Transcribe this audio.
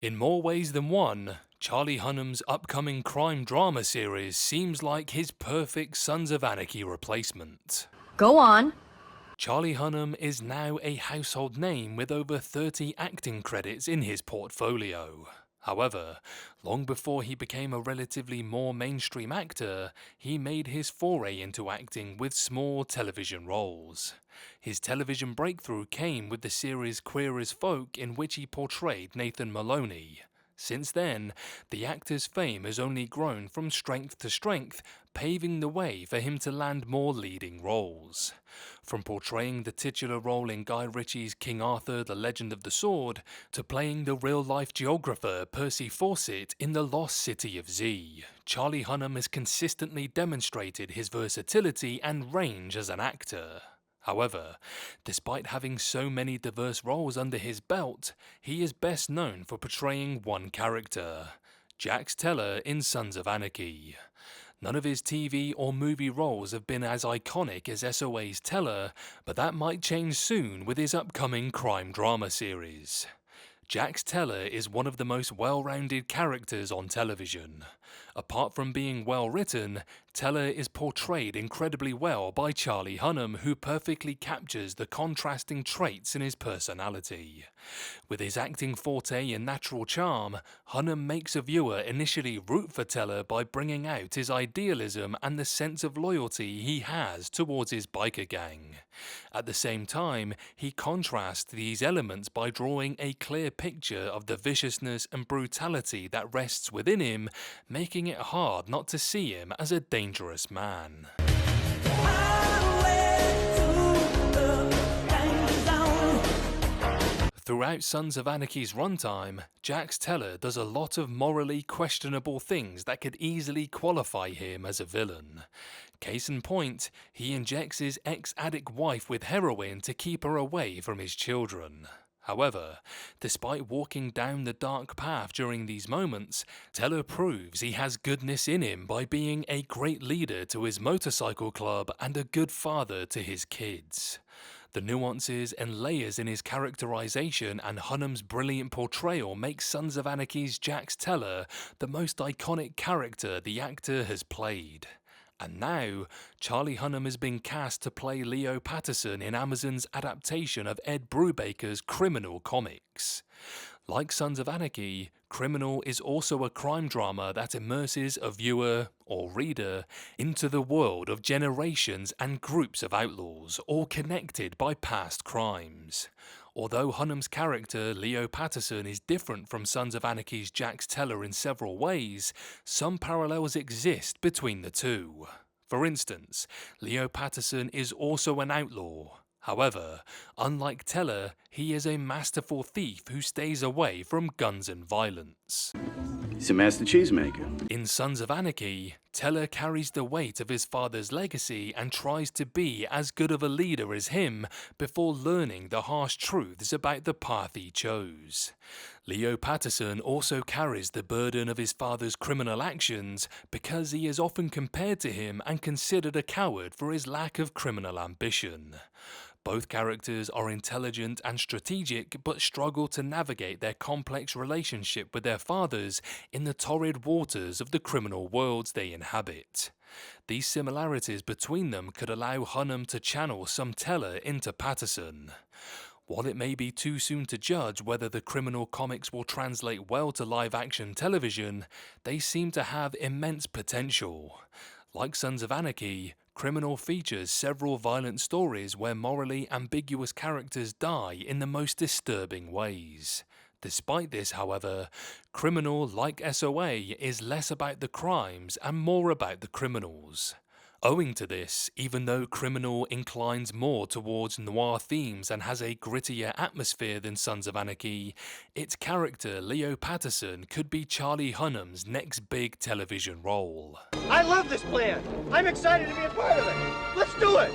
In more ways than one, Charlie Hunnam's upcoming crime drama series seems like his perfect Sons of Anarchy replacement. Go on. Charlie Hunnam is now a household name with over 30 acting credits in his portfolio. However, long before he became a relatively more mainstream actor, he made his foray into acting with small television roles. His television breakthrough came with the series Queer as Folk, in which he portrayed Nathan Maloney. Since then, the actor's fame has only grown from strength to strength, paving the way for him to land more leading roles. From portraying the titular role in Guy Ritchie's King Arthur, The Legend of the Sword, to playing the real-life geographer Percy Fawcett in The Lost City of Z, Charlie Hunnam has consistently demonstrated his versatility and range as an actor. However, despite having so many diverse roles under his belt, he is best known for portraying one character, JAX Teller in Sons of Anarchy. None of his TV or movie roles have been as iconic as SOA's Teller, but that might change soon with his upcoming crime drama series. JAX Teller is one of the most well-rounded characters on television. Apart from being well written, Teller is portrayed incredibly well by Charlie Hunnam, who perfectly captures the contrasting traits in his personality. With his acting forte and natural charm, Hunnam makes a viewer initially root for Teller by bringing out his idealism and the sense of loyalty he has towards his biker gang. At the same time, he contrasts these elements by drawing a clear picture of the viciousness and brutality that rests within him, making it hard not to see him as a dangerous man. Throughout Sons of Anarchy's runtime, JAX Teller does a lot of morally questionable things that could easily qualify him as a villain. Case in point, he injects his ex-addict wife with heroin to keep her away from his children. However, despite walking down the dark path during these moments, Teller proves he has goodness in him by being a great leader to his motorcycle club and a good father to his kids. The nuances and layers in his characterization and Hunnam's brilliant portrayal make Sons of Anarchy's JAX Teller the most iconic character the actor has played. And now, Charlie Hunnam has been cast to play Leo Patterson in Amazon's adaptation of Ed Brubaker's Criminal comics. Like Sons of Anarchy, Criminal is also a crime drama that immerses a viewer, or reader, into the world of generations and groups of outlaws, all connected by past crimes. Although Hunnam's character, Leo Patterson, is different from Sons of Anarchy's JAX Teller in several ways, some parallels exist between the two. For instance, Leo Patterson is also an outlaw. However, unlike Teller, he is a masterful thief who stays away from guns and violence. He's a master cheesemaker. In Sons of Anarchy, Teller carries the weight of his father's legacy and tries to be as good of a leader as him before learning the harsh truths about the path he chose. Leo Patterson also carries the burden of his father's criminal actions because he is often compared to him and considered a coward for his lack of criminal ambition. Both characters are intelligent and strategic but struggle to navigate their complex relationship with their fathers in the torrid waters of the criminal worlds they inhabit. These similarities between them could allow Hunnam to channel some Teller into Patterson. While it may be too soon to judge whether the Criminal comics will translate well to live-action television, they seem to have immense potential. Like Sons of Anarchy, Criminal features several violent stories where morally ambiguous characters die in the most disturbing ways. Despite this, however, Criminal, like SOA, is less about the crimes and more about the criminals. Owing to this, even though Criminal inclines more towards noir themes and has a grittier atmosphere than Sons of Anarchy, its character Leo Patterson could be Charlie Hunnam's next big television role. I love this plan. I'm excited to be a part of it. Let's do it.